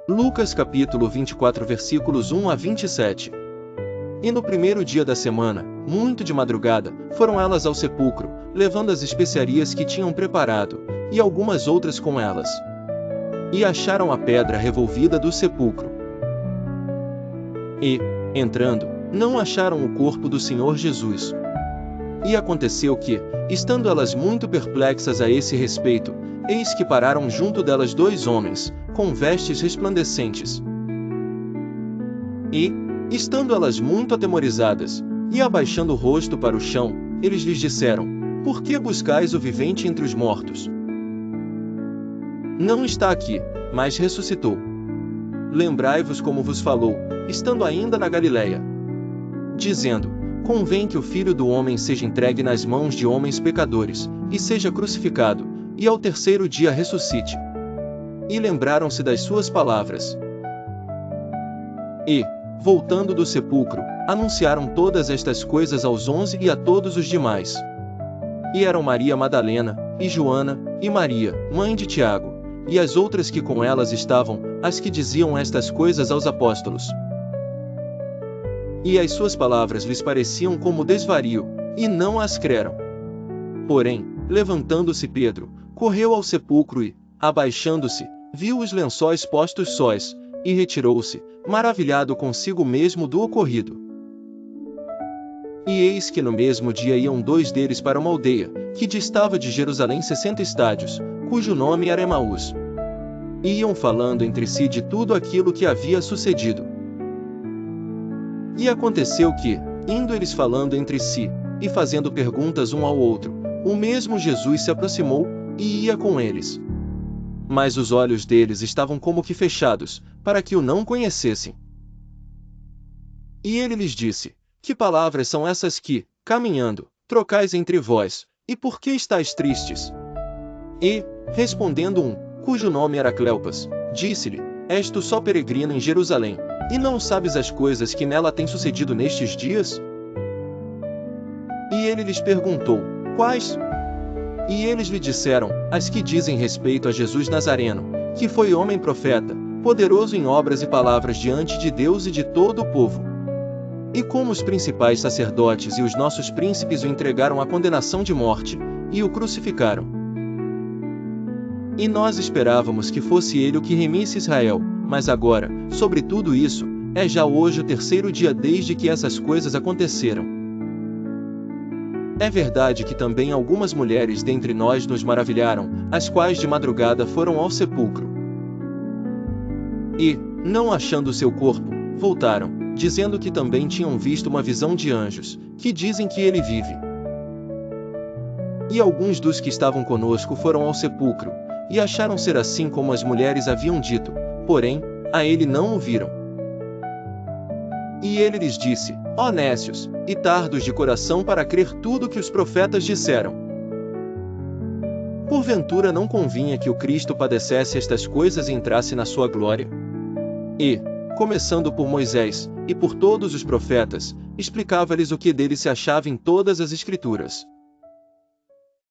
Lucas capítulo 24 versículos 1 a 27. E no primeiro dia da semana, muito de madrugada, foram elas ao sepulcro, levando as especiarias que tinham preparado, e algumas outras com elas. E acharam a pedra revolvida do sepulcro. E, entrando, não acharam o corpo do Senhor Jesus. E aconteceu que, estando elas muito perplexas a esse respeito, eis que pararam junto delas dois homens, com vestes resplandecentes. E, estando elas muito atemorizadas, e abaixando o rosto para o chão, eles lhes disseram: Por que buscais o vivente entre os mortos? Não está aqui, mas ressuscitou. Lembrai-vos como vos falou, estando ainda na Galileia, dizendo: Convém que o Filho do Homem seja entregue nas mãos de homens pecadores, e seja crucificado, e ao terceiro dia ressuscite. E lembraram-se das suas palavras. E, voltando do sepulcro, anunciaram todas estas coisas aos 11 e a todos os demais. E eram Maria Madalena, e Joana, e Maria, mãe de Tiago, e as outras que com elas estavam, as que diziam estas coisas aos apóstolos. E as suas palavras lhes pareciam como desvario, e não as creram. Porém, levantando-se Pedro, correu ao sepulcro e, abaixando-se, viu os lençóis postos sós, e retirou-se, maravilhado consigo mesmo do ocorrido. E eis que no mesmo dia iam dois deles para uma aldeia, que distava de Jerusalém 60 estádios, cujo nome era Emaús. E iam falando entre si de tudo aquilo que havia sucedido. E aconteceu que, indo eles falando entre si, e fazendo perguntas um ao outro, o mesmo Jesus se aproximou, e ia com eles. Mas os olhos deles estavam como que fechados, para que o não conhecessem. E ele lhes disse: Que palavras são essas que, caminhando, trocais entre vós, e por que estáis tristes? E, respondendo um, cujo nome era Cleopas, disse-lhe: És tu só peregrino em Jerusalém, e não sabes as coisas que nela têm sucedido nestes dias? E ele lhes perguntou: Quais? E eles lhe disseram: As que dizem respeito a Jesus Nazareno, que foi homem profeta, poderoso em obras e palavras diante de Deus e de todo o povo. E como os principais sacerdotes e os nossos príncipes o entregaram à condenação de morte, e o crucificaram. E nós esperávamos que fosse ele o que remisse Israel, mas agora, sobre tudo isso, é já hoje o terceiro dia desde que essas coisas aconteceram. É verdade que também algumas mulheres dentre nós nos maravilharam, as quais de madrugada foram ao sepulcro. E, não achando seu corpo, voltaram, dizendo que também tinham visto uma visão de anjos, que dizem que ele vive. E alguns dos que estavam conosco foram ao sepulcro, e acharam ser assim como as mulheres haviam dito, porém, a ele não o viram. E ele lhes disse: Ó nécios, e tardos de coração para crer tudo que os profetas disseram. Porventura não convinha que o Cristo padecesse estas coisas e entrasse na sua glória? E, começando por Moisés, e por todos os profetas, explicava-lhes o que dele se achava em todas as Escrituras.